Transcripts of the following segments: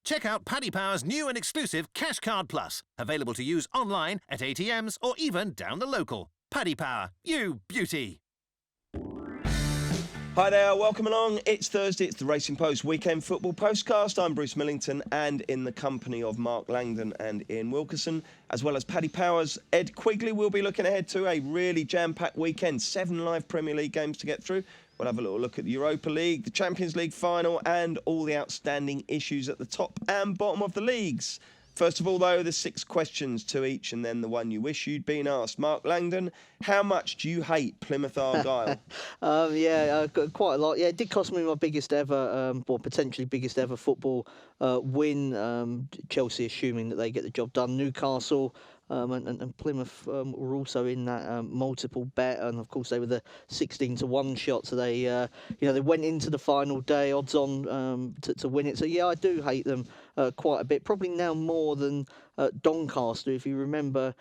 Check out Paddy Power's new and exclusive Cash Card Plus, available to use online, at ATMs, or even down the local. Paddy Power, you beauty. Hi there, welcome along. It's Thursday, it's the Racing Post Weekend Football Postcast. I'm Bruce Millington, and in the company of Mark Langdon and Ian Wilkerson, as well as Paddy Powers, Ed Quigley. We'll be looking ahead to a really jam-packed weekend. 7 live Premier League games to get through. We'll have a little look at the Europa League, the Champions League final, and all the outstanding issues at the top and bottom of the leagues. First of all, though, the 6 questions to each, and then the one you wish you'd been asked. Mark Langdon, how much do you hate Plymouth Argyle? Quite a lot. Yeah, it did cost me my biggest ever, or potentially biggest ever football win. Chelsea assuming that they get the job done. Newcastle and Plymouth were also in that multiple bet, and of course they were the 16-1 shot. So they, they went into the final day odds on to win it. So yeah, I do hate them quite a bit. Probably now more than Doncaster, if you remember,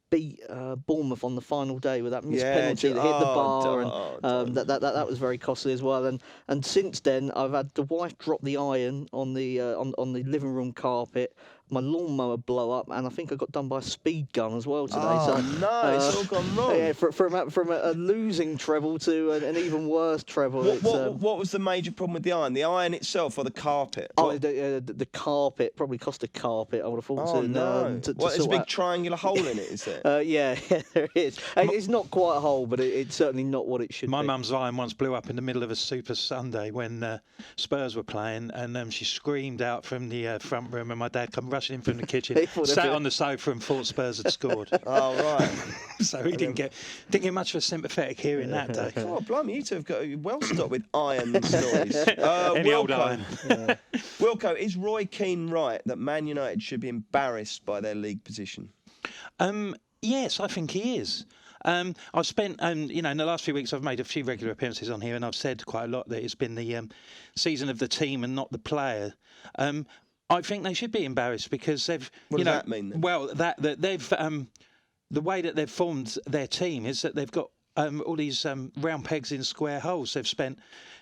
beat Bournemouth on the final day with that missed penalty that hit the bar, and that was very costly as well. And since then, I've had the wife drop the iron on the living room carpet. My lawnmower blow up, and I think I got done by a speed gun as well today. It's all gone wrong. Yeah, from a losing treble to an even worse treble. What was the major problem with the iron? The iron itself or the carpet? The carpet probably cost a carpet, I would have thought. There's a big triangular hole in it, is there? Yeah, there is. It's not quite a hole, but it's certainly not what it should be. My mum's iron once blew up in the middle of a Super Sunday when Spurs were playing, and she screamed out from the front room, and my dad come rushing in from the kitchen, sat on the sofa and thought Spurs had scored. Oh, right. So he didn't get much of a sympathetic hearing that day. Oh, blimey, you two have got well stocked with iron stories. Any old iron. Yeah. Wilco, is Roy Keane right that Man United should be embarrassed by their league position? Yes, I think he is. I've spent, in the last few weeks, I've made a few regular appearances on here, and I've said quite a lot that it's been the season of the team and not the player. I think they should be embarrassed because they've. What does that mean then? Well, that they've the way that they've formed their team is that they've got all these round pegs in square holes. They've spent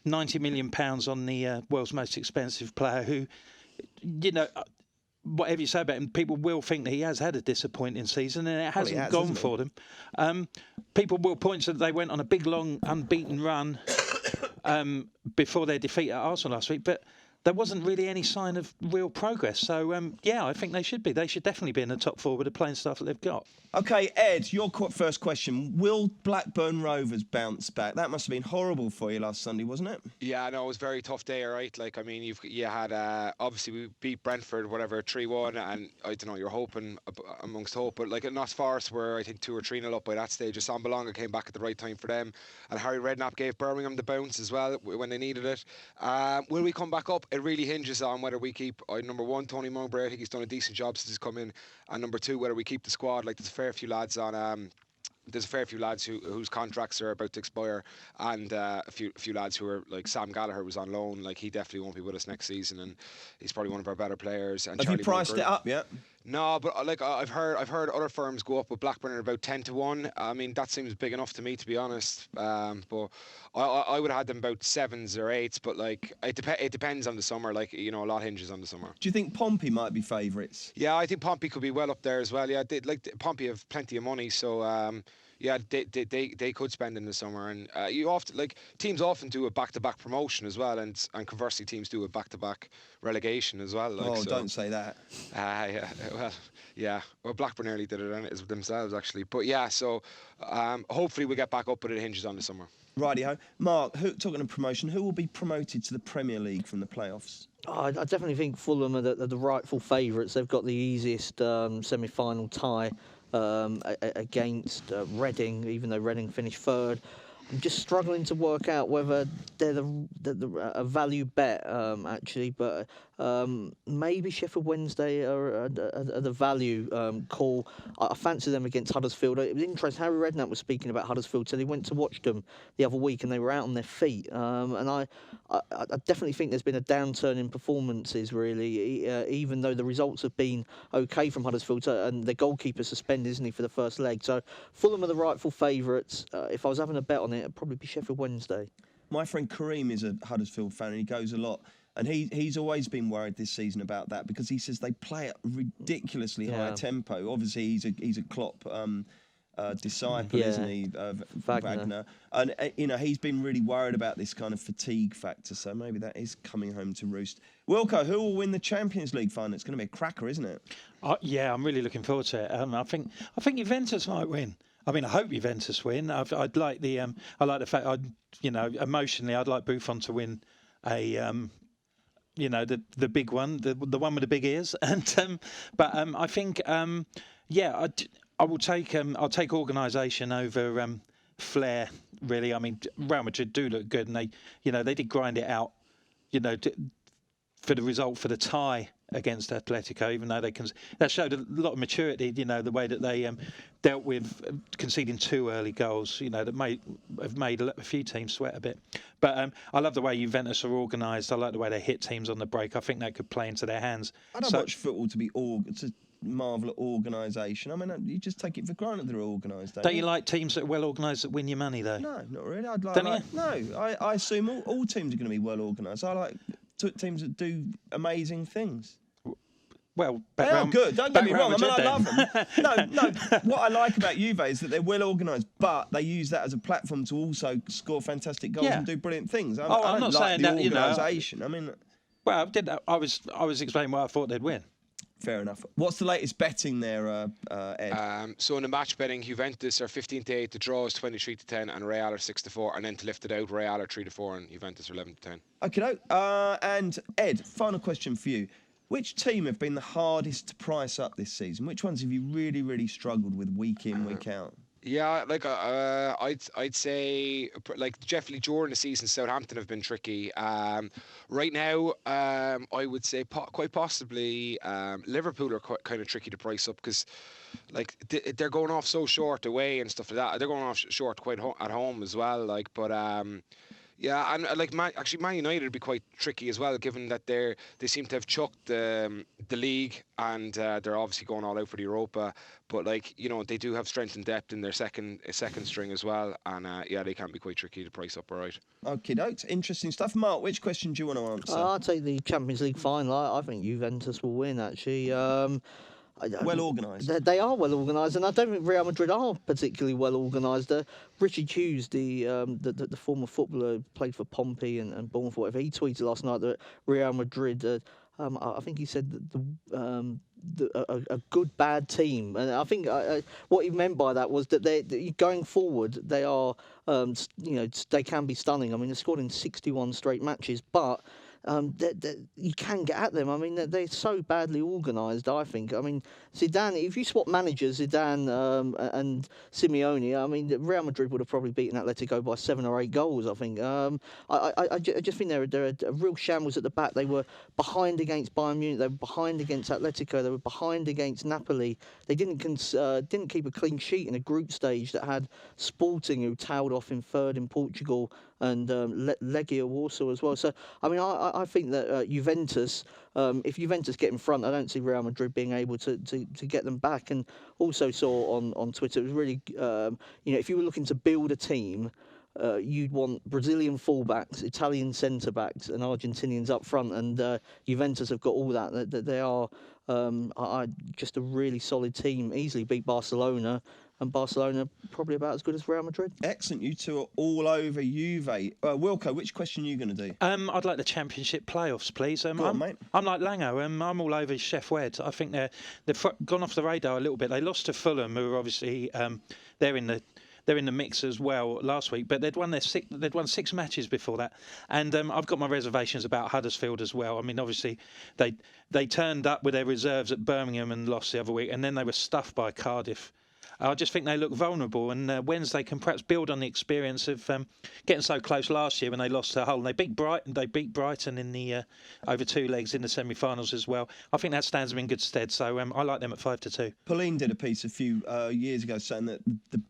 £90 million on the world's most expensive player, who, whatever you say about him, people will think that he has had a disappointing season, and it hasn't gone for them. People will point to that they went on a big, long, unbeaten run before their defeat at Arsenal last week, but there wasn't really any sign of real progress. So, I think they should be. They should definitely be in the top 4 with the playing staff that they've got. OK, Ed, your first question. Will Blackburn Rovers bounce back? That must have been horrible for you last Sunday, wasn't it? Yeah, no, it was a very tough day, right? You had, obviously, we beat Brentford, 3-1, and I don't know, you're hoping amongst hope, but at Notts Forest, where I think 2 or 3-0 up by that stage, Sambalonga came back at the right time for them, and Harry Redknapp gave Birmingham the bounce as well when they needed it. Will we come back up? It really hinges on whether we keep, number 1, Tony Mowbray. I think he's done a decent job since he's come in, and number 2, whether we keep the squad. There's a fair few lads on. There's a fair few lads whose contracts are about to expire, and a few lads who are Sam Gallagher was on loan. He definitely won't be with us next season, and he's probably one of our better players. And have Charlie you priced it up yet? No, but I've heard other firms go up with Blackburn at about 10-1. I mean, that seems big enough to me, to be honest. But I would have had them about 7s or 8s. But it depends on the summer. A lot hinges on the summer. Do you think Pompey might be favourites? Yeah, I think Pompey could be well up there as well. Yeah, Pompey have plenty of money, so. Yeah, they could spend in the summer, and you often teams often do a back-to-back promotion as well, and conversely teams do a back-to-back relegation as well. Don't say that. Well, Blackburn nearly did it themselves actually, but yeah. So hopefully we get back up, but it hinges on the summer. Righty-ho. Mark, talking of promotion, who will be promoted to the Premier League from the playoffs? I definitely think Fulham are the rightful favourites. They've got the easiest semi-final tie against Reading, even though Reading finished 3rd. I'm just struggling to work out whether they're a value bet, actually, but maybe Sheffield Wednesday are the value call. I fancy them against Huddersfield. It was interesting. Harry Redknapp was speaking about Huddersfield, so he went to watch them the other week, and they were out on their feet. And I definitely think there's been a downturn in performances, really, even though the results have been okay from Huddersfield, and the goalkeeper suspended, isn't he, for the first leg? So Fulham are the rightful favourites. If I was having a bet on it, it'd probably be Sheffield Wednesday. My friend Kareem is a Huddersfield fan, and he goes a lot. And he's always been worried this season about that because he says they play at ridiculously high tempo. Obviously, he's a Klopp disciple, isn't he, Wagner? And he's been really worried about this kind of fatigue factor. So maybe that is coming home to roost. Wilco, who will win the Champions League final? It's going to be a cracker, isn't it? Yeah, I'm really looking forward to it. I think Juventus might win. I mean, I hope Juventus win. I'd like the I like the fact emotionally, I'd like Buffon to win a. The big one, the one with the big ears, and but I think I will take I'll take organisation over flair. Really, I mean Real Madrid do look good, and they did grind it out, for the result, for the tie against Atletico, even though that showed a lot of maturity, the way that they dealt with conceding 2 early goals, that have made a few teams sweat a bit. But I love the way Juventus are organised. I like the way they hit teams on the break. I think that could play into their hands. I don't watch football to marvel at organisation. I mean, you just take it for granted they're organised. Don't you like teams that are well organised that win you money, though? No, not really. I assume all teams are going to be well organised. I like teams that do amazing things. Well, they are good. Don't get me wrong. I love them. No. What I like about Juve is that they're well organised, but they use that as a platform to also score fantastic goals and do brilliant things. I'm not saying that organisation. I mean, well, I was explaining why I thought they'd win. Fair enough. What's the latest betting there, Ed? So in the match betting, Juventus are 15-8, the draw is 23-10, and Real are 6-4. And then to lift it out, Real are 3-4, and Juventus are 11-10. Okay, and Ed, final question for you. Which team have been the hardest to price up this season? Which ones have you really, really struggled with week in, week out? Yeah, I'd say Jeff Lee Jordan this season, Southampton have been tricky. Right now, I would say quite possibly Liverpool are kind of tricky to price up because they're going off so short away and stuff like that. They're going off short quite at home as well. Yeah, and Man United would be quite tricky as well, given that they seem to have chucked the league and they're obviously going all out for the Europa. But they do have strength and depth in their second string as well, and they can be quite tricky to price up. All right. Okay, dokes. Interesting stuff. Mark, which question do you want to answer? I'll take the Champions League final. I think Juventus will win. Actually. Well organised. They are well organised, and I don't think Real Madrid are particularly well organised. Richard Hughes, the former footballer who played for Pompey and Bournemouth, whatever, he tweeted last night that Real Madrid, I think he said that a good bad team, and I think what he meant by that was that they going forward they are they can be stunning. I mean, they scored in 61 straight matches, but you can get at them. I mean, they're so badly organised, I think. I mean, Zidane, if you swap managers, Zidane and Simeone, I mean, Real Madrid would have probably beaten Atletico by 7 or 8 goals, I think. I just think they're a real shambles at the back. They were behind against Bayern Munich. They were behind against Atletico. They were behind against Napoli. They didn't keep a clean sheet in a group stage that had Sporting, who tailed off in 3rd in Portugal, and Legia Warsaw as well. So, I mean, I think that Juventus, if Juventus get in front, I don't see Real Madrid being able to get them back. And also saw on Twitter, it was really, if you were looking to build a team, you'd want Brazilian fullbacks, Italian centre-backs and Argentinians up front. And Juventus have got all that. They are just a really solid team, easily beat Barcelona. And Barcelona probably about as good as Real Madrid. Excellent. You two are all over Juve. Wilco, which question are you going to do? I'd like the Championship playoffs, please. Go on, mate. I'm like Lango. I'm all over Chef Wed. I think they've gone off the radar a little bit. They lost to Fulham, who are obviously they're in the mix as well last week, but they'd won 6 matches before that, and I've got my reservations about Huddersfield as well. I mean, obviously they turned up with their reserves at Birmingham and lost the other week, and then they were stuffed by Cardiff. I just think they look vulnerable, and Wednesday can perhaps build on the experience of getting so close last year when they lost to Hull. And they beat Brighton in the over 2 legs in the semi-finals as well. I think that stands them in good stead. So I like them at 5-2. Pauline did a piece a few years ago saying that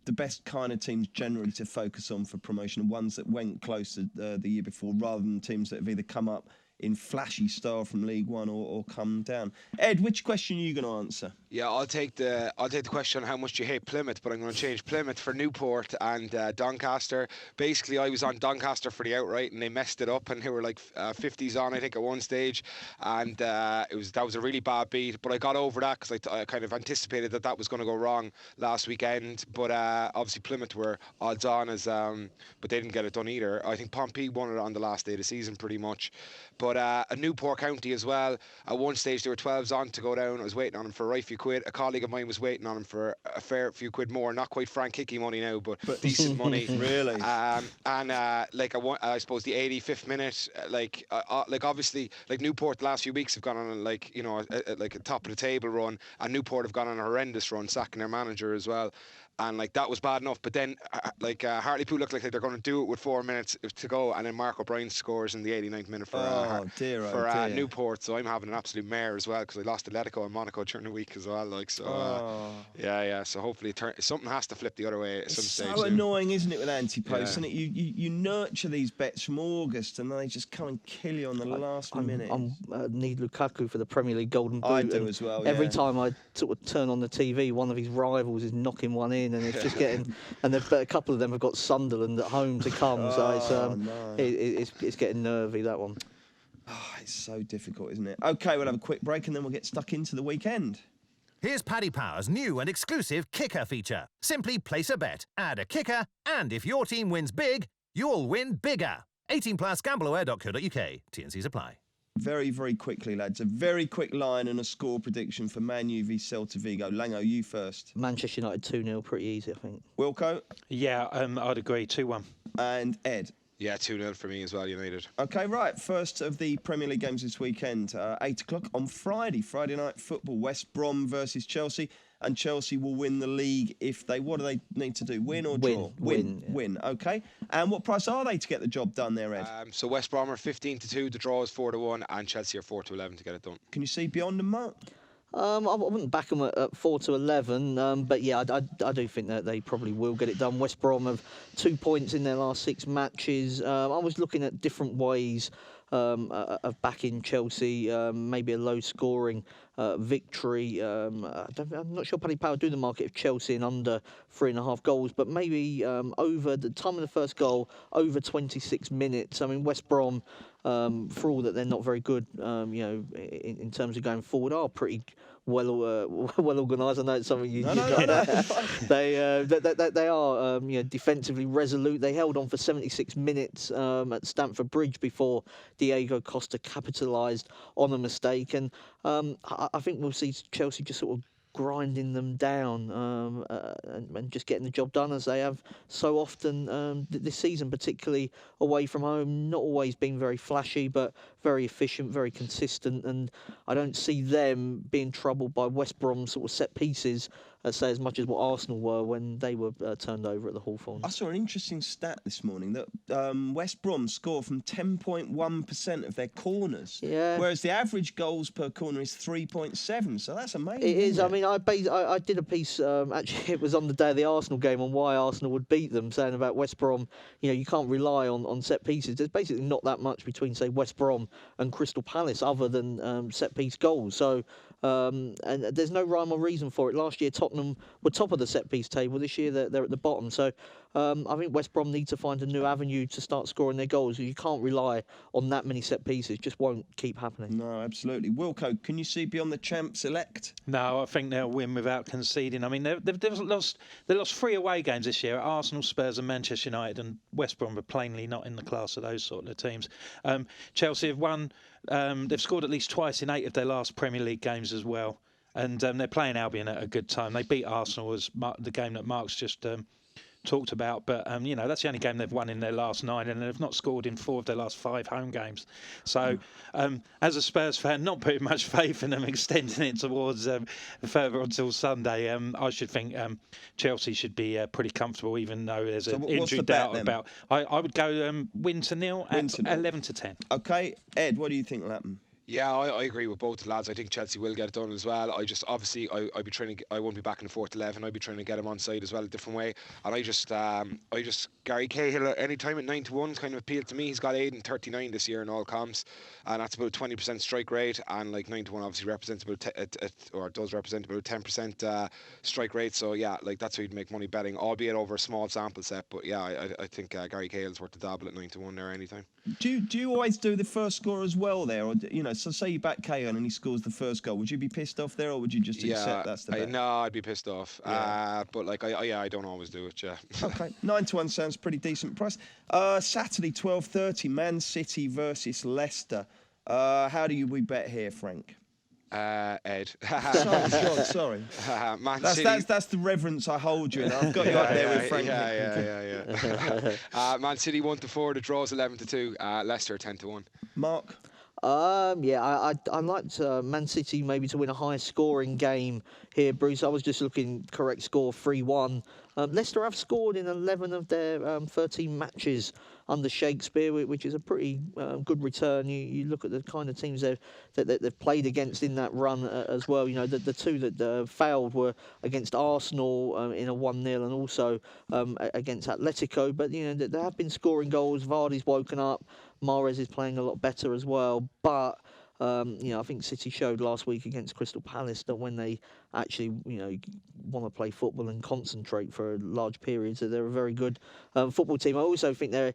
the best kind of teams generally to focus on for promotion are ones that went close the year before, rather than teams that have either come up in flashy style from League One or come down. Ed, which question are you going to answer? Yeah, I'll take the question on how much you hate Plymouth, but I'm going to change Plymouth for Newport and Doncaster. Basically, I was on Doncaster for the outright, and they messed it up, and they were like 50s on, I think, at one stage, and that was a really bad beat. But I got over that because I kind of anticipated that was going to go wrong last weekend. But obviously Plymouth were odds on but they didn't get it done either. I think Pompey won it on the last day of the season, pretty much. But a Newport County as well. At one stage, they were 12s on to go down. I was waiting on them for a right few quid. A colleague of mine was waiting on him for a fair few quid more. Not quite Frank Hickey money now, but decent money. Really? I suppose the 85th minute, obviously, like Newport the last few weeks have gone on a top of the table run, and Newport have gone on a horrendous run, sacking their manager as well. And that was bad enough, but then Hartlepool looked like they're going to do it with 4 minutes to go, and then Mark O'Brien scores in the 89th minute for Newport. So I'm having an absolute mare as well because I lost Atletico and Monaco during the week as well. So hopefully something has to flip the other way at some stage. It's so annoying, isn't it, with anti-posts? And you nurture these bets from August, and they just come and kill you on the last minute. I need Lukaku for the Premier League Golden Boot. I do as well. Every time I sort of turn on the TV, one of his rivals is knocking one in. And it's just getting, and a couple of them have got Sunderland at home to come, so it's getting nervy, that one. It's so difficult, isn't it? Okay, we'll have a quick break and then we'll get stuck into the weekend. Here's Paddy Power's new and exclusive kicker feature. Simply place a bet, add a kicker, and if your team wins big, you'll win bigger. 18 plus gambleaware.co.uk. T&Cs apply. Very, very quickly, lads. A very quick line and a score prediction for Man U v Celta Vigo. Lango, you first. Manchester United 2-0, pretty easy, I think. Wilco? Yeah, I'd agree, 2-1. And Ed? Yeah, 2-0 for me as well, United. Okay, right. First of the Premier League games this weekend. 8 o'clock on Friday night football. West Brom versus Chelsea. And Chelsea will win the league what do they need to do? Win or draw? Win. Okay. And what price are they to get the job done there, Ed? So West Brom are 15-2, the draw is 4-1, and Chelsea are 4-11 to get it done. Can you see beyond them, Mark? I wouldn't back them at 4-11, but yeah, I do think that they probably will get it done. West Brom have 2 points in their last 6 matches. I was looking at different ways of backing Chelsea, maybe a low-scoring victory. I'm not sure Paddy Power do the market of Chelsea in under 3.5 goals, but maybe over the time of the first goal, over 26 minutes. I mean, West Brom, for all that they're not very good, in terms of going forward, are pretty well organised. I know it's something you. No. They are defensively resolute. They held on for 76 minutes at Stamford Bridge before Diego Costa capitalised on a mistake, and I think we'll see Chelsea just sort of grinding them down and just getting the job done as they have so often this season, particularly away from home. Not always been very flashy, but very efficient, very consistent, and I don't see them being troubled by West Brom's sort of set pieces, say as much as what Arsenal were when they were turned over at the Hawthorns. I saw an interesting stat this morning that West Brom score from 10.1% of their corners, whereas the average goals per corner is 3.7. So that's amazing. It is. Isn't it? I mean, I did a piece. Actually, it was on the day of the Arsenal game on why Arsenal would beat them, saying about West Brom. You can't rely on set pieces. There's basically not that much between, say, West Brom and Crystal Palace other than set piece goals. So. And there's no rhyme or reason for it. Last year, Tottenham were top of the set-piece table. This year, they're at the bottom. So I think West Brom need to find a new avenue to start scoring their goals. You can't rely on that many set-pieces. Just won't keep happening. No, absolutely. Wilco, can you see beyond the champs-elect? No, I think they'll win without conceding. I mean, they've lost 3 away games this year at Arsenal, Spurs and Manchester United, and West Brom are plainly not in the class of those sort of teams. Chelsea have won. They've scored at least twice in 8 of their last Premier League games as well. And they're playing Albion at a good time. They beat Arsenal, as the game that Mark's just talked about. But, that's the only game they've won in their last 9, and they've not scored in 4 of their last 5 home games. So, as a Spurs fan, not putting much faith in them extending it towards further until Sunday, I should think Chelsea should be pretty comfortable, even though there's an injury doubt about. I would go win to 0 at 11-10. Okay, Ed, what do you think will happen? Yeah, I agree with both the lads. I think Chelsea will get it done as well. I just obviously I'd be trying to. I won't be back in the fourth 11. I'd be trying to get him on side as well a different way. And I just Gary Cahill any time at 9-1 kind of appealed to me. He's got 8 and 39 this year in all comps, and that's about 20% strike rate. And like 9-1 obviously represents about does represent about 10% strike rate. So yeah, like that's how you'd make money betting, albeit over a small sample set. But yeah, I think Gary Cahill's worth the dabble at 9-1 there anytime. Do you always do the first score as well there, or so say you back Cahill and he scores the first goal, would you be pissed off there, or would you just accept that's the bet? No, I'd be pissed off. Yeah. But like I don't always do it. Yeah. Okay, 9-1 sounds pretty decent price. Saturday 12:30, Man City versus Leicester. How do we bet here, Frank? Ed. Sorry. Man City. That's the reverence I hold you in. I've got you up there with Frank. Yeah. Man City 1-4. The draws 11-2. Leicester 10-1. Mark. I liked Man City maybe to win a high scoring game here, Bruce. I was just looking, correct score 3-1. Leicester have scored in 11 of their 13 matches under Shakespeare, which is a pretty good return. You look at the kind of teams that they've played against in that run as well. The two that failed were against Arsenal in a 1-0 and also against Atletico. But they have been scoring goals. Vardy's woken up. Mahrez is playing a lot better as well. But I think City showed last week against Crystal Palace that when they actually, want to play football and concentrate for large periods, that they're a very good football team. I also think they're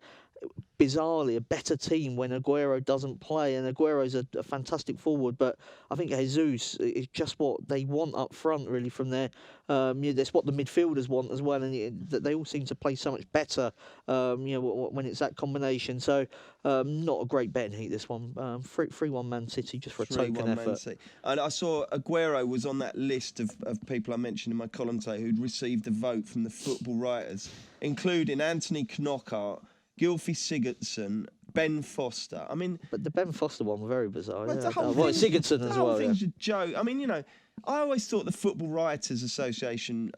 bizarrely a better team when Aguero doesn't play, and Aguero's a fantastic forward, but I think Jesus is just what they want up front really from there. That's what the midfielders want as well, and they all seem to play so much better when it's that combination. So not a great bet in heat, this one. 3-1 Man City just for a token effort. And I saw Aguero was on that list of people I mentioned in my column today who'd received a vote from the football writers, including Anthony Knockart, Gylfi Sigurdsson, Ben Foster. I mean, but the Ben Foster one was very bizarre. Well, yeah. Sigurdsson as well. The whole thing's a joke. I mean, I always thought the Football Writers Association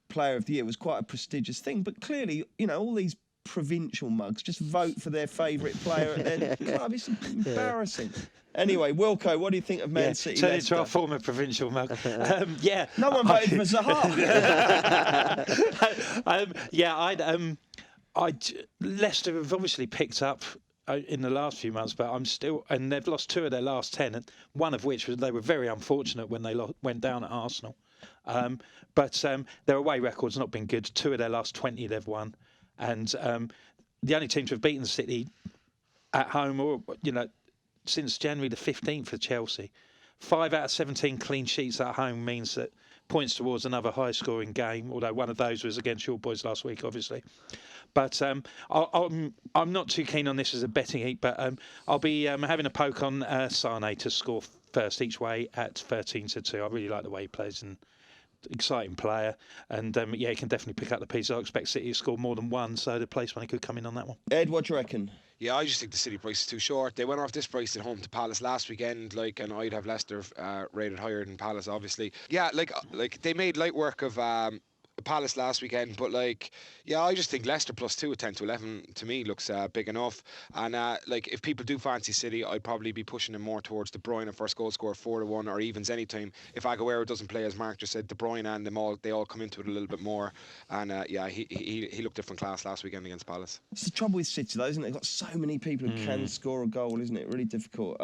Player of the Year was quite a prestigious thing, but clearly, all these provincial mugs just vote for their favourite player at their club. It's embarrassing. Anyway, Wilco, what do you think of Man City? Turn into our former provincial mug. No one voted for Zaha. Leicester have obviously picked up in the last few months, but and they've lost 2 of their last 10, and one of which was they were very unfortunate when they went down at Arsenal. But their away record's not been good. 2 of their last 20 they've won, and the only team to have beaten City at home, or since January the 15th for Chelsea. 5 out of 17 clean sheets at home means that points towards another high-scoring game, although one of those was against your boys last week, obviously. But I'm not too keen on this as a betting heat, but I'll be having a poke on Sane to score first each way at 13-2. I really like the way he plays, and exciting player, and he can definitely pick up the piece. I expect City to score more than one, so the place money could come in on that one. Ed, what do you reckon? Yeah, I just think the City price is too short. They went off this price at home to Palace last weekend, and I'd have Leicester rated higher than Palace, obviously. Yeah, like they made light work of Palace last weekend, but I just think Leicester +2 at 10-11 to me looks big enough. And if people do fancy City, I'd probably be pushing them more towards De Bruyne, first goal scorer 4-1, or evens anytime. If Aguero doesn't play, as Mark just said, De Bruyne and they all come into it a little bit more. And he looked different class last weekend against Palace. It's the trouble with City though, isn't it? They've got so many people who can score a goal, isn't it? Really difficult.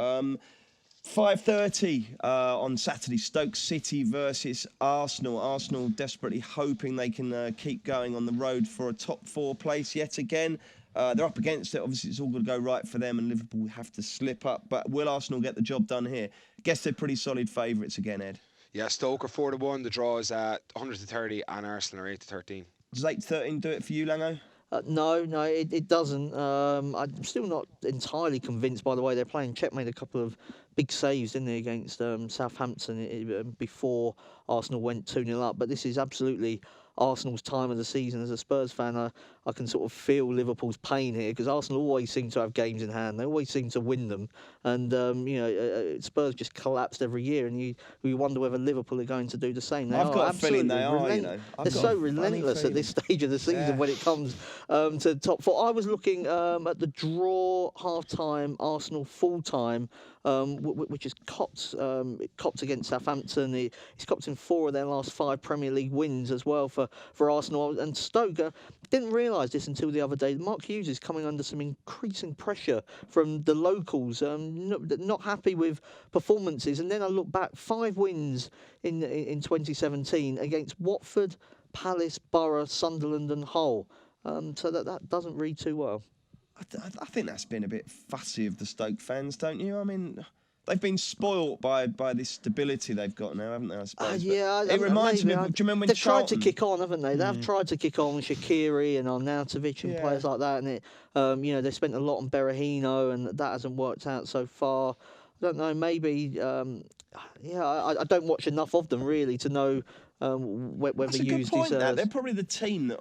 5:30 on Saturday, Stoke City versus Arsenal. Arsenal desperately hoping they can keep going on the road for a top 4 place yet again. They're up against it. Obviously, it's all going to go right for them, and Liverpool have to slip up. But will Arsenal get the job done here? Guess they're pretty solid favourites again, Ed. Yeah, Stoke are 4-1. The draw is 100-30, and Arsenal are 8-13. Does 8-13 do it for you, Lango? No, it doesn't. I'm still not entirely convinced by the way they're playing. Czech made a couple of big saves, didn't they, against Southampton before Arsenal went 2-0 up. But this is absolutely Arsenal's time of the season as a Spurs fan. I I can sort of feel Liverpool's pain here, because Arsenal always seem to have games in hand. They always seem to win them, and Spurs just collapsed every year, and you wonder whether Liverpool are going to do the same. I've got a feeling they are. They're so relentless at this stage of the season when it comes to top four. I was looking at the draw, half-time, Arsenal full-time, which is copped. It copped against Southampton. It's copped in 4 of their last 5 Premier League wins as well for Arsenal. And Stoke didn't realise this until the other day. Mark Hughes is coming under some increasing pressure from the locals, not happy with performances. And then I look back, 5 wins in 2017 against Watford, Palace, Borough, Sunderland and Hull. So that doesn't read too well. I think that's been a bit fussy of the Stoke fans, don't you? I mean, they've been spoilt by this stability they've got now, haven't they, I suppose? It reminds me of, do you remember when they've Charlton... tried to kick on, haven't they? They have tried to kick on with Shaqiri and Arnautovic and players like that, and they spent a lot on Berahino, and that hasn't worked out so far. I don't know, maybe... I don't watch enough of them, really, to know whether Hughes deserves... They're probably the team that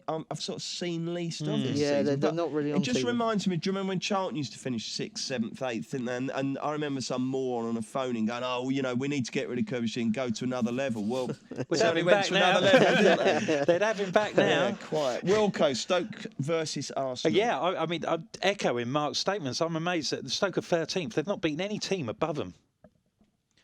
I've sort of seen least of this season. They're not really on It just TV. reminds me, do you remember when Charlton used to finish 6th, 7th, 8th, didn't they? And I remember some moron on a phone going, we need to get rid of Kirby and go to another level. Well, they went to another level, didn't they? They'd have him back now. Yeah, quite. Wilco, Stoke versus Arsenal. I mean, I'm echoing Mark's statements. I'm amazed that the Stoke are 13th. They've not beaten any team above them.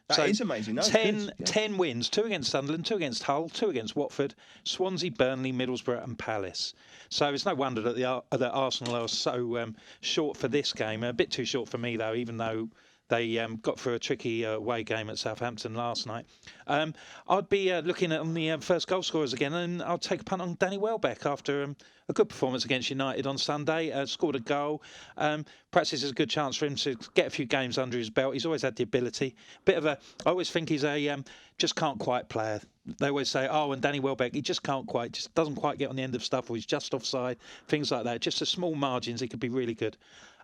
That is amazing. No, 10 wins, 2 against Sunderland, 2 against Hull, 2 against Watford, Swansea, Burnley, Middlesbrough and Palace. So it's no wonder that Arsenal are so short for this game. A bit too short for me, though, even though they got through a tricky away game at Southampton last night. I'd be looking at the first goal scorers again, and I'll take a punt on Danny Welbeck after a good performance against United on Sunday. Scored a goal. Perhaps this is a good chance for him to get a few games under his belt. He's always had the ability. I always think he's a just can't quite player. They always say, and Danny Welbeck, he just doesn't quite get on the end of stuff, or he's just offside, things like that. Just the small margins, he could be really good.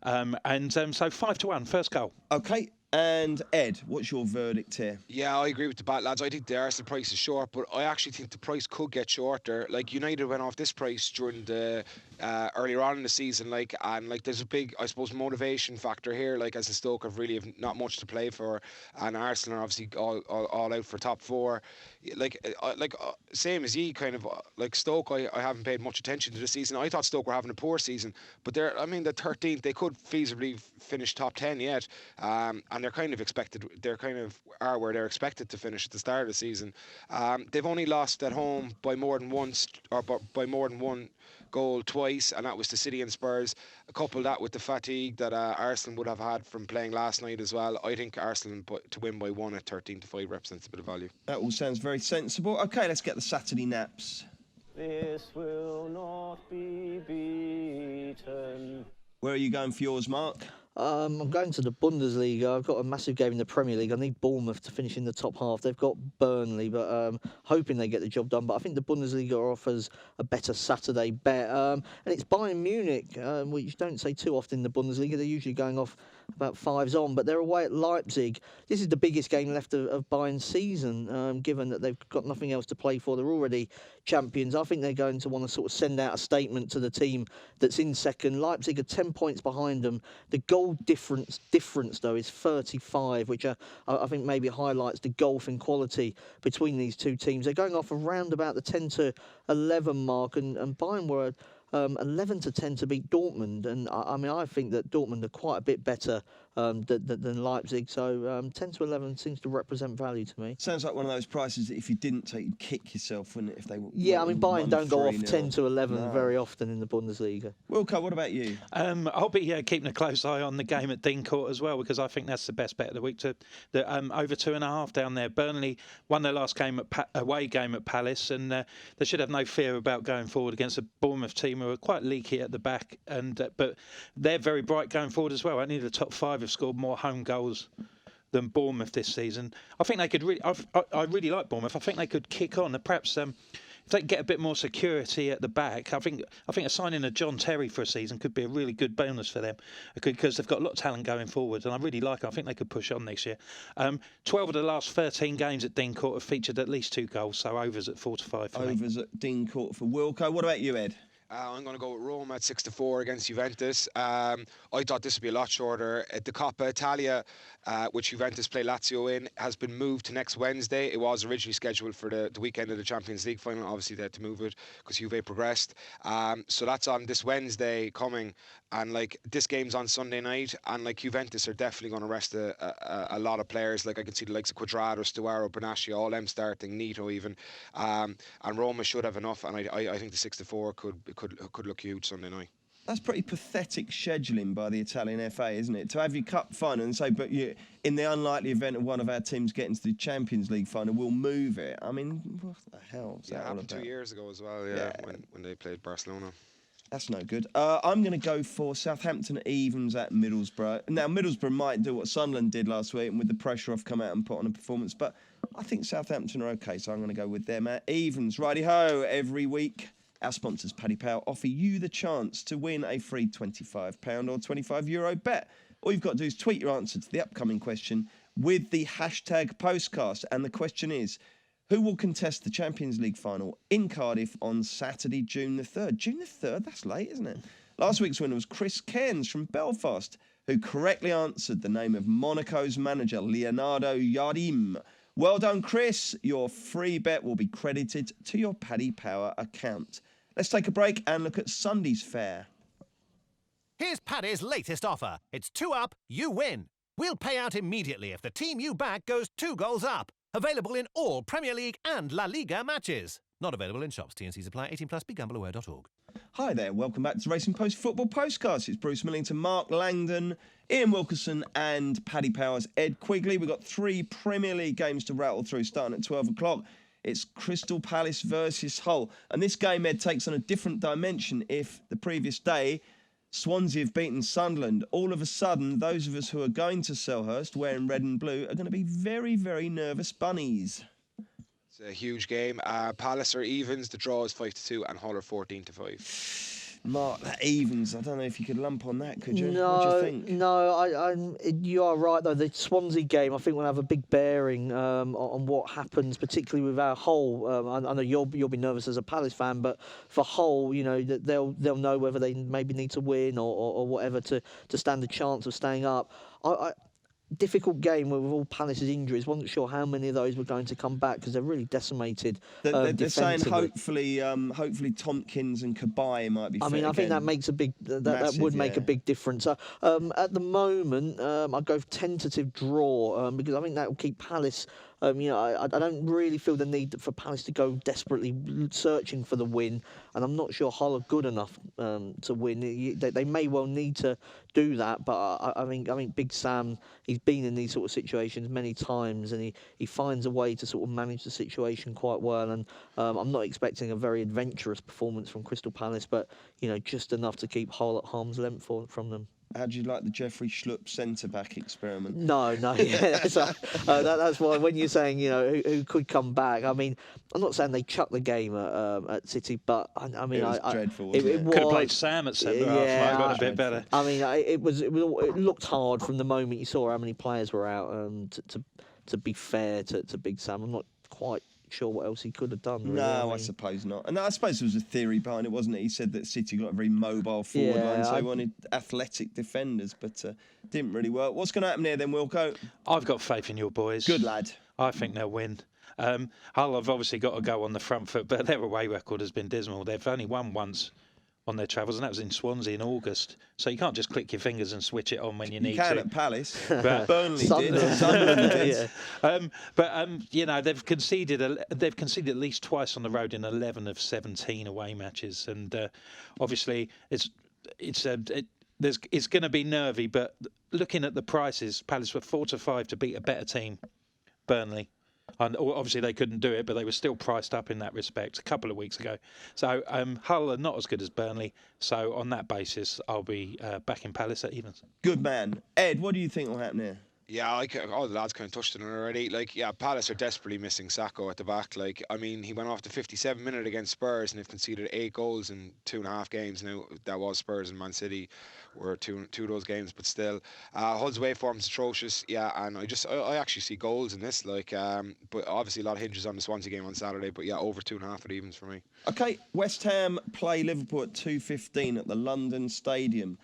So 5-1, first goal. Okay. And Ed, what's your verdict here? Yeah, I agree with the bat lads. I think the Arsenal price is short, but I actually think the price could get shorter. Like, United went off this price during the earlier on in the season, and there's a big, I suppose, motivation factor here. Like, as the Stoke have not much to play for, and Arsenal are obviously all out for top 4. Same as ye, kind of like Stoke. I haven't paid much attention to the season. I thought Stoke were having a poor season, but they're 13th. They could feasibly finish top 10 yet, and they're kind of expected. They're kind of are where they're expected to finish at the start of the season. They've only lost at home by more than one goal twice, and that was to City and Spurs. Couple that with the fatigue that Arsenal would have had from playing last night as well. I think Arsenal to win by 1 at 13-5 represents a bit of value. That all sounds very sensible. Okay, let's get the Saturday naps. This will not be beaten. Where are you going for yours, Mark? I'm going to the Bundesliga. I've got a massive game in the Premier League. I need Bournemouth to finish in the top half. They've got Burnley, but hoping they get the job done. But I think the Bundesliga offers a better Saturday bet. And it's Bayern Munich, which you don't say too often in the Bundesliga. They're usually going off about 5s on, but they're away at Leipzig. This is the biggest game left of Bayern's season, given that they've got nothing else to play for. They're already champions. I think they're going to want to sort of send out a statement to the team that's in second. Leipzig are 10 points behind them. The goal difference though is 35, which I think maybe highlights the golfing quality between these two teams. They're going off around about the 10-11 mark, and Bayern were 11-10 to beat Dortmund, and I think that Dortmund are quite a bit better than Leipzig, so 10-11 seems to represent value to me. Sounds like one of those prices that if you didn't take, you'd kick yourself, wouldn't it? If they Bayern don't go off 10-11 very often in the Bundesliga. Wilco, what about you? I'll be keeping a close eye on the game at Dean Court as well, because I think that's the best bet of the week. Over 2.5 down there. Burnley won their last game away game at Palace, and they should have no fear about going forward against a Bournemouth team who are quite leaky at the back, but they're very bright going forward as well. Only the top 5 have scored more home goals than Bournemouth this season. I think they could I really like Bournemouth. I think they could kick on, and perhaps if they can get a bit more security at the back, I think a signing of John Terry for a season could be a really good bonus for them, because they've got a lot of talent going forward, and I really like it. I think they could push on next year. 12 of the last 13 games at Dean Court have featured at least 2 goals, so overs at 4-5 for me. Overs at Dean Court for Wilco. What about you, Ed? I'm going to go with Rome at 6-4 against Juventus. I thought this would be a lot shorter. The Coppa Italia, which Juventus play Lazio in, has been moved to next Wednesday. It was originally scheduled for the weekend of the Champions League final. Obviously, they had to move it because Juve progressed. So that's on this Wednesday coming. And like this game's on Sunday night, and like Juventus are definitely going to rest a lot of players. Like I can see the likes of Quadrado, Stuaro, Bonacci, all them starting, Nito even, and Roma should have enough. And I think the 6-4 could look huge Sunday night. That's pretty pathetic scheduling by the Italian FA, isn't it? To have your cup final and say, but you, in the unlikely event of one of our teams getting to the Champions League final, we'll move it. I mean, what the hell is that all happened about? 2 years ago as well, when they played Barcelona. That's no good. I'm going to go for Southampton evens at Middlesbrough. Now, Middlesbrough might do what Sunderland did last week and with the pressure off come out and put on a performance, but I think Southampton are okay, so I'm going to go with them at evens. Righty-ho, every week, our sponsors, Paddy Power, offer you the chance to win a free £25 or €25 bet. All you've got to do is tweet your answer to the upcoming question with the hashtag Postcast, and the question is, who will contest the Champions League final in Cardiff on Saturday, June the 3rd? June the 3rd? That's late, isn't it? Last week's winner was Chris Cairns from Belfast, who correctly answered the name of Monaco's manager, Leonardo Jardim. Well done, Chris. Your free bet will be credited to your Paddy Power account. Let's take a break and look at Sunday's fare. Here's Paddy's latest offer. It's 2 up, you win. We'll pay out immediately if the team you back goes 2 goals up. Available in all Premier League and La Liga matches. Not available in shops. T&Cs apply. 18+. BeGambleAware.org. Hi there. Welcome back to the Racing Post Football Postcast. It's Bruce Millington, Mark Langdon, Ian Wilkerson and Paddy Powers, Ed Quigley. We've got 3 Premier League games to rattle through starting at 12 o'clock. It's Crystal Palace versus Hull. And this game, Ed, takes on a different dimension if the previous day Swansea have beaten Sunderland. All of a sudden, those of us who are going to Selhurst wearing red and blue are going to be very, very nervous bunnies. It's a huge game. Palace are evens. The draw is 5-2, and Hull are 14-5. Mark, that evens. I don't know if you could lump on that, could you? No, what do you think? No, you are right though. The Swansea game, I think, will have a big bearing on what happens, particularly with our Hull. I know you'll be nervous as a Palace fan, but for Hull, you know, that they'll know whether they maybe need to win or whatever to stand a chance of staying up. Difficult game with all Palace's injuries. Wasn't sure how many of those were going to come back because they're really decimated. They're saying hopefully Tompkins and Cabaye might be fit. I mean, I think that makes a big that would make a big difference. At the moment, I'd go for tentative draw because I think that will keep Palace. I don't really feel the need for Palace to go desperately searching for the win, and I'm not sure Hull are good enough to win. They may well need to do that, but I think Big Sam, he's been in these sort of situations many times, and he finds a way to sort of manage the situation quite well. And I'm not expecting a very adventurous performance from Crystal Palace, but just enough to keep Hull at harm's length from them. How do you like the Jeffrey Schlupp centre-back experiment? No, yeah. That's why when you're saying, who could come back, I mean, I'm not saying they chucked the game at City, but I mean... It was dreadful, wasn't it? Could have played Sam at centre-half, might have got a bit better. I mean, it looked hard from the moment you saw how many players were out, to be fair to Big Sam. I'm not quite sure what else he could have done. Really. No, I suppose not. And I suppose there was a theory behind it, wasn't it? He said that City got a very mobile forward line, so he wanted athletic defenders, but didn't really work. What's going to happen here then, Wilco? I've got faith in your boys. Good lad. I think they'll win. Hull have obviously got to go on the front foot, but their away record has been dismal. They've only won once on their travels, and that was in Swansea in August. So you can't just click your fingers and switch it on when you need to. You can at Palace. But Burnley did. Sunderland did. They've conceded at least twice on the road in 11 of 17 away matches, and obviously it's going to be nervy. But looking at the prices, Palace were 4-5 to beat a better team, Burnley. And obviously they couldn't do it, but they were still priced up in that respect a couple of weeks ago. So Hull are not as good as Burnley. So on that basis, I'll be backing Palace at evens. Good man. Ed, what do you think will happen here? Yeah, all the lads kind of touched on it already. Like, yeah, Palace are desperately missing Sacco at the back. Like, I mean, he went off the 57 minute against Spurs and they've conceded 8 goals in 2.5 games. Now, that was Spurs and Man City were two of those games, but still. Hull's away form's atrocious. Yeah, and I actually see goals in this. Like, but obviously a lot of hinges on the Swansea game on Saturday. But yeah, over 2.5 at evens for me. Okay, West Ham play Liverpool at 2:15 at the London Stadium.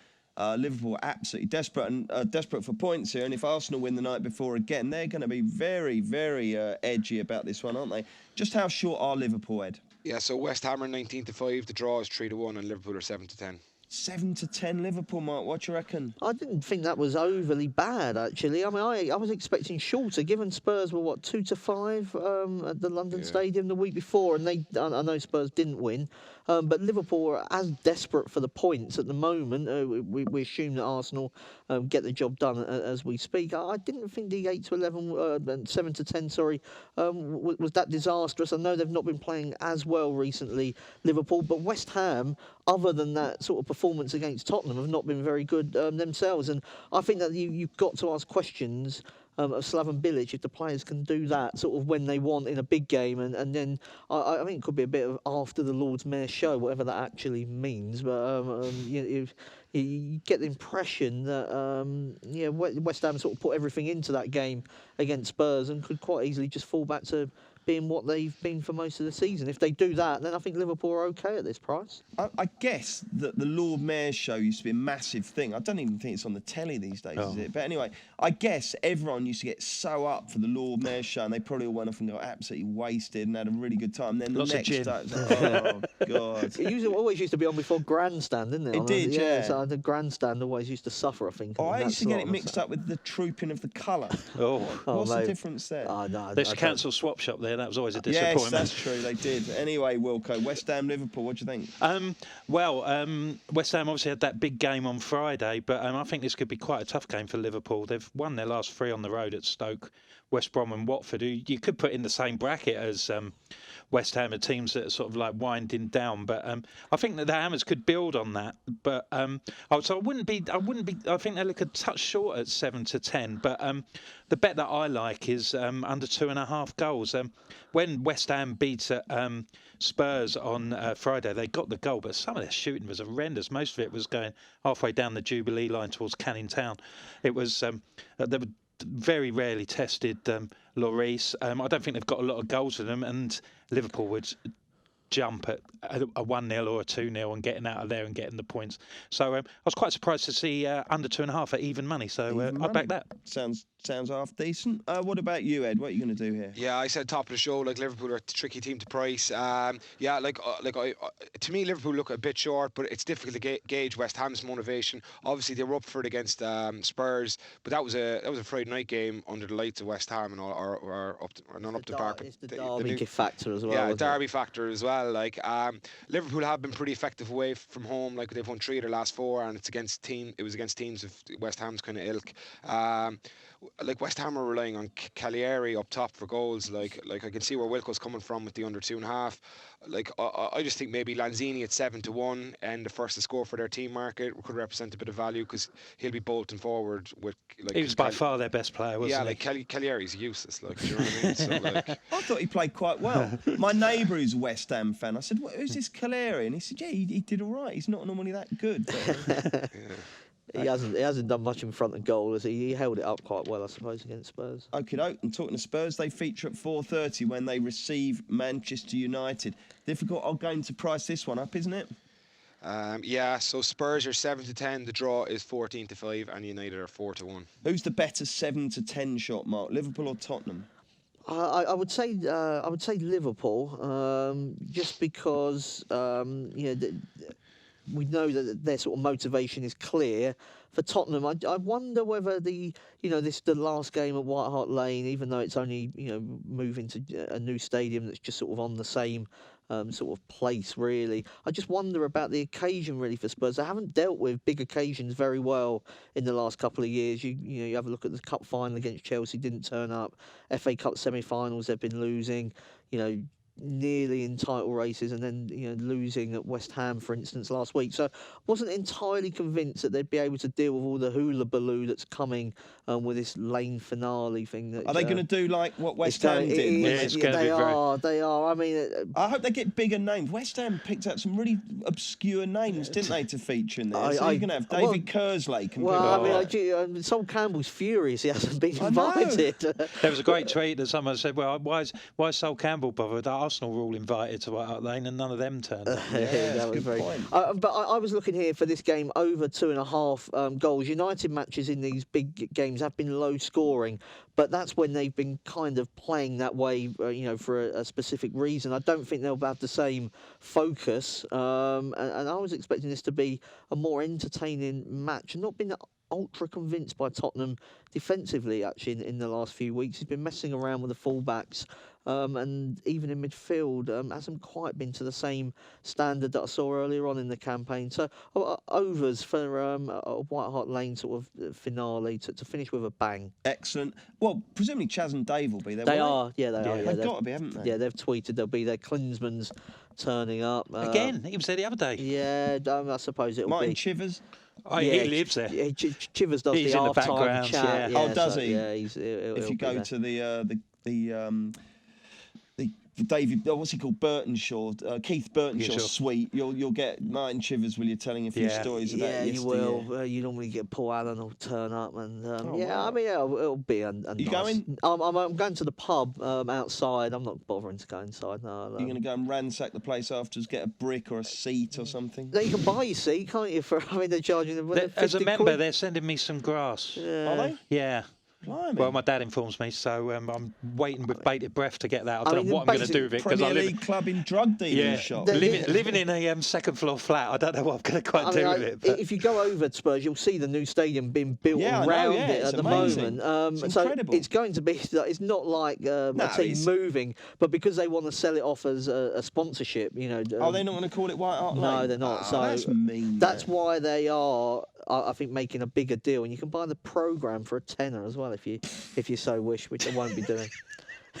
Liverpool are absolutely desperate for points here, and if Arsenal win the night before again, they're going to be very, very edgy about this one, aren't they? Just how short are Liverpool, Ed? Yeah, so West Ham are 19-5, the draw is 3-1, and Liverpool are 7-10. 7-10 Liverpool, Mark. What do you reckon? I didn't think that was overly bad, actually. I mean, I was expecting shorter, given Spurs were, 2-5 at the London Stadium the week before, and I know Spurs didn't win, but Liverpool are as desperate for the points at the moment. We assume that Arsenal get the job done as we speak. I didn't think the 8-11, 7-10, sorry, was that disastrous. I know they've not been playing as well recently, Liverpool, but West Ham, other than that sort of performance against Tottenham, have not been very good themselves. And I think that you've got to ask questions of Slaven Bilic if the players can do that sort of when they want in a big game. And then I think it could be a bit of after the Lord's Mayor show, whatever that actually means. But you get the impression that West Ham sort of put everything into that game against Spurs and could quite easily just fall back to being what they've been for most of the season. If they do that, then I think Liverpool are okay at this price. I guess that the Lord Mayor's show used to be a massive thing. I don't even think it's on the telly these days, is it? But anyway, I guess everyone used to get so up for the Lord Mayor's show, and they probably all went off and got absolutely wasted and had a really good time. And then Lots the of next gin. time, oh God! It always used to be on before Grandstand, didn't it? It did, yeah. So the Grandstand always used to suffer, I think. I used to get it mixed up with the Trooping of the Colour. What's the difference there? There's a council swap shop there. That was always a disappointment. Yes, that's true. They did. Anyway, Wilco, West Ham, Liverpool. What do you think? West Ham obviously had that big game on Friday, but I think this could be quite a tough game for Liverpool. They've won their last 3 on the road at Stoke, West Brom and Watford, who you could put in the same bracket as West Ham, are teams that are sort of like winding down. But I think that the Hammers could build on that. But I wouldn't be. I think they look a touch short at 7-10. But the bet that I like is under 2.5 goals. When West Ham beat Spurs on Friday, they got the goal, but some of their shooting was horrendous. Most of it was going halfway down the Jubilee line towards Canning Town. It was they were very rarely tested Lloris. I don't think they've got a lot of goals for them, and Liverpool would jump at a 1-0 or a 2-0 and getting out of there and getting the points. So I was quite surprised to see under 2.5 at even money. So I'd back that. Sounds half decent. What about you, Ed? What are you going to do here? Yeah, I said top of the show. Like, Liverpool are a tricky team to price. To me, Liverpool look a bit short, but it's difficult to gauge West Ham's motivation. Obviously, they were up for it against Spurs, but that was a Friday night game under the lights of West Ham and not up to par. It's the derby factor as well. Yeah, derby factor as well. Like, Liverpool have been pretty effective away from home. Like, they've won 3 of their last 4, and it was against teams of West Ham's kind of ilk. Like, West Ham are relying on Cagliari up top for goals. Like I can see where Wilco's coming from with the under 2.5. Like, I just think maybe Lanzini at 7-1 and the first to score for their team market could represent a bit of value because he'll be bolting forward with. Like, he was by far their best player, wasn't he? Yeah, like Cagliari's useless. Like, do you know what I mean? So, like, I thought he played quite well. My neighbour who's a West Ham fan, I said, who's this Cagliari? And he said, yeah, he did all right. He's not normally that good. But, He hasn't done much in front of goal, has he? He held it up quite well, I suppose, against Spurs. Okey-doke. And talking to Spurs, they feature at 4:30 when they receive Manchester United. Difficult game to price this one up, isn't it? So Spurs are 7-10. The draw is 14-5, and United are 4-1. Who's the better 7-10 shot, Mark? Liverpool or Tottenham? I would say Liverpool, just because we know that their sort of motivation is clear. For Tottenham, I wonder whether the last game at White Hart Lane, even though it's only moving to a new stadium that's just sort of on the same sort of place, really. I just wonder about the occasion, really, for Spurs. They haven't dealt with big occasions very well in the last couple of years. You have a look at the cup final against Chelsea, didn't turn up. FA Cup semi-finals, they've been losing. nearly in title races and then losing at West Ham, for instance, last week. So I wasn't entirely convinced that they'd be able to deal with all the hula-baloo that's coming with this lane finale thing. That, are they going to do like what West Ham did? They are. I mean, I hope they get bigger names. West Ham picked out some really obscure names, didn't they, to feature in there? So you're going to have David Kerslake. Sol Campbell's furious he hasn't been invited. There was a great tweet that someone said, well, why is Sol Campbell bothered? Arsenal were all invited to White Hart Lane and none of them turned up. That was very point. But I was looking here for this game over 2.5 goals. United matches in these big games have been low scoring, but that's when they've been kind of playing that way, for a specific reason. I don't think they'll have the same focus, and I was expecting this to be a more entertaining match. Not been ultra convinced by Tottenham defensively, actually, in the last few weeks. He's been messing around with the fullbacks, and even in midfield, hasn't quite been to the same standard that I saw earlier on in the campaign. So overs for a White Hart Lane sort of finale to finish with a bang. Excellent. Well, presumably Chaz and Dave will be there. They are. They've got to be, haven't they? Yeah, they've tweeted they'll be there. Klinsmann's turning up again. He was there the other day. Yeah, I suppose it'll Martin be Chivers. He lives there. Chivers does he's the in the half-time chat. Does he? Yeah, if you go to the David, what's he called, Burtonshaw, Keith Burtonshaw suite, you'll get Martin Chivers. Will you telling a few stories about it? Yeah, you will. You normally get Paul Allen will turn up, and I mean, it'll be a you nice. Going? I'm going to the pub outside. I'm not bothering to go inside. No. You're going to go and ransack the place afterwards, get a brick or a seat or something. No, you can buy your seat, can't you? They're charging them. As a member, they're sending me some grass. Are they? Yeah. Blimey. Well, my dad informs me, so I'm waiting with bated breath to get that. I don't know what I'm going to do with it because I live League club in drug dealing shop. Living in a second floor flat. I don't know what I'm going to quite do with it. But if you go over to Spurs, you'll see the new stadium being built around it at the moment. It's incredible. So it's going to be. It's not like a team moving, but because they want to sell it off as a sponsorship, they're not going to call it White Hart Lane? No, they're not. So that's mean. That's why they are. I think making a bigger deal, and you can buy the programme for a tenner as well if you so wish, which I won't be doing.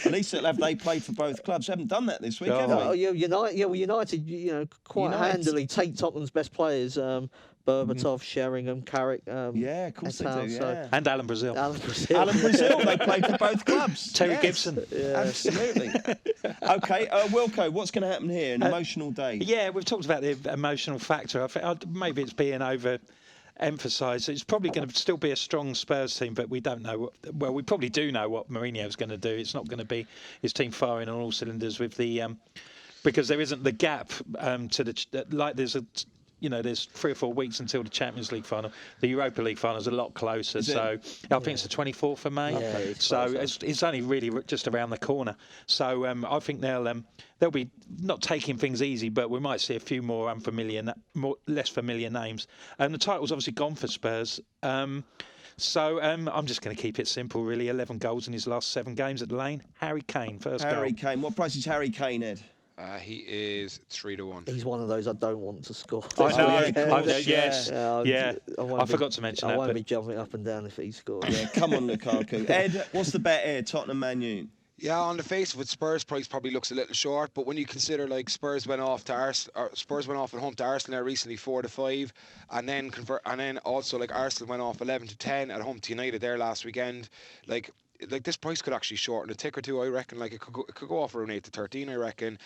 At least they played for both clubs. They haven't done that this week, have they? United, quite handily take Tottenham's best players. Berbatov, Sheringham, Carrick. Of course they do. Yeah. And Alan Brazil. Alan Brazil. They played for both clubs. Terry Gibson. Absolutely. Okay, Wilco, what's going to happen here? An emotional day. Yeah, we've talked about the emotional factor. I think maybe it's being overemphasised. It's probably going to still be a strong Spurs team, but we don't know. We probably do know what Mourinho's going to do. It's not going to be his team firing on all cylinders with the because there isn't the gap to the there's 3 or 4 weeks until the Champions League final. The Europa League final is a lot closer. So I think it's the 24th of May. Yeah, so it's only really just around the corner. So I think they'll be not taking things easy, but we might see a few more less familiar names. And the title's obviously gone for Spurs. So I'm just going to keep it simple, really. 11 goals in his last 7 games at the Lane. Harry Kane, first goal. Harry Kane. What price is Harry Kane, Ed? He is 3-1. He's one of those I don't want to score. I know. Yes. I forgot to mention that. I won't be jumping up and down if he scores. Yeah, come on, Lukaku. Ed, what's the bet here? Tottenham, Man U. Yeah, on the face of it, Spurs price probably looks a little short, but when you consider Spurs went off at home to Arsenal recently 4-5, and then also Arsenal went off 11-10 at home to United there last weekend. This price could actually shorten a tick or two. I reckon. It could go off around 8-13. I reckon.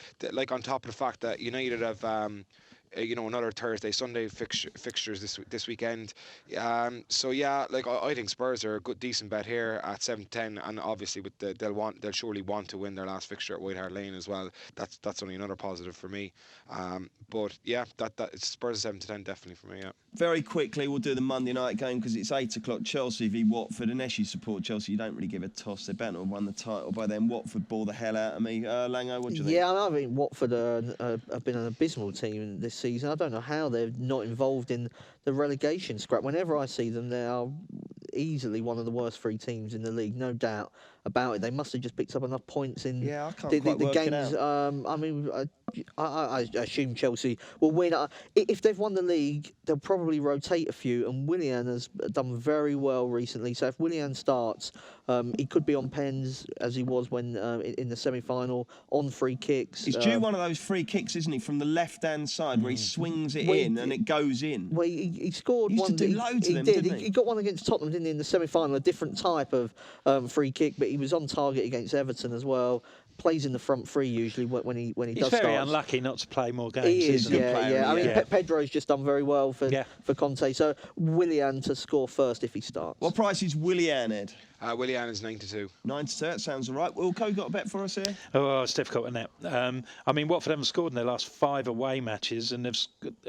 On top of the fact that United have another Thursday, Sunday fixtures this weekend. I think Spurs are a good, decent bet here at 7-10, and obviously they'll surely want to win their last fixture at White Hart Lane as well. That's only another positive for me. But yeah, that it's Spurs 7-10 definitely for me. Yeah. Very quickly, we'll do the Monday night game because it's 8 o'clock. Chelsea v Watford. Unless you support Chelsea, you don't really give a toss. They're bound to have won the title by then. Watford bore the hell out of me. Lango, what do you think? Yeah, I mean Watford have been an abysmal team this season. I don't know how they're not involved in the relegation scrap. Whenever I see them, they are easily one of the worst 3 teams in the league, no doubt about it. They must have just picked up enough points in I can't the quite work games. it out. I assume Chelsea will win. If they've won the league, they'll probably rotate a few, and Willian has done very well recently. So if Willian starts, he could be on pens as he was when in the semi-final on free kicks. He's due one of those free kicks, isn't he, from the left-hand side where he swings it in and it goes in. Well, he scored he used one. To do loads of them, didn't he? He got one against Tottenham, didn't he, in the semi-final? A different type of free kick, but he was on target against Everton as well. Plays in the front three usually when he does start. He's very unlucky not to play more games. He is, isn't yeah. I mean, Pedro's just done very well for Conte. So Willian to score first if he starts. What price is Willian, Ed? Willian is 9-2. 9-2, that sounds all right. Wilco, got a bet for us here? Oh, it's difficult, isn't it? I mean, Watford haven't scored in their last 5 away matches, and they've.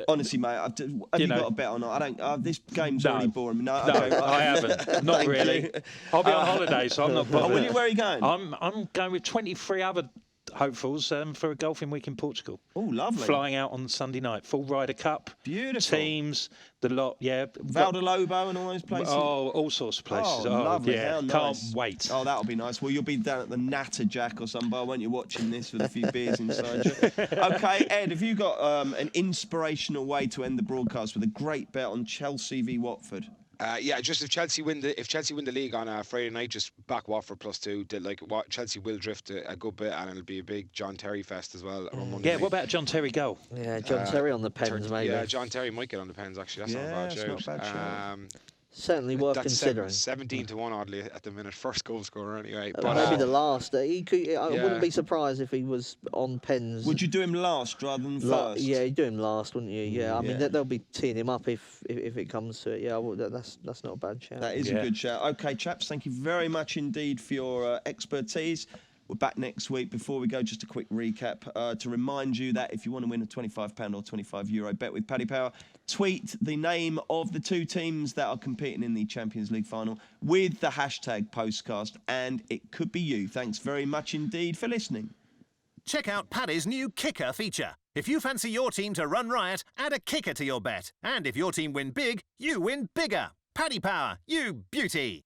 Honestly, mate, have you got a bet or not? I don't. This game's already boring. No, okay, right. I haven't. Not really. I'll be on holiday, so I'm not bothered. Where are you going? I'm going with 23 other hopefuls for a golfing week in Portugal. Oh, lovely. Flying out on Sunday night. Full Ryder Cup. Beautiful. Teams, the lot, yeah. Valdolobo and all those places? Oh, all sorts of places. Oh, lovely. Yeah. How nice. Can't wait. Oh, that'll be nice. Well, you'll be down at the Natterjack or some bar, won't you, watching this with a few beers inside you? Okay, Ed, have you got an inspirational way to end the broadcast with a great bet on Chelsea v Watford? Just if Chelsea win the league on Friday night, just back Watford +2. Chelsea will drift a good bit, and it'll be a big John Terry fest as well on Monday night. What about John Terry goal? Yeah, John Terry on the pens, maybe. Yeah, John Terry might get on the pens actually. That's not a bad shout. Certainly worth considering. 17-1 oddly at the minute, first goal scorer anyway. But maybe the last. I wouldn't be surprised if he was on pens. Would you do him last rather than first? Yeah, you'd do him last, wouldn't you? Yeah, I mean they'll be teeing him up if it comes to it. Yeah, that's not a bad shout. That is a good shout. Okay, chaps, thank you very much indeed for your expertise. We're back next week. Before we go, just a quick recap to remind you that if you want to win a £25 or €25 bet with Paddy Power, tweet the name of the 2 teams that are competing in the Champions League final with the hashtag Postcast, and it could be you. Thanks very much indeed for listening. Check out Paddy's new kicker feature. If you fancy your team to run riot, add a kicker to your bet. And if your team win big, you win bigger. Paddy Power, you beauty.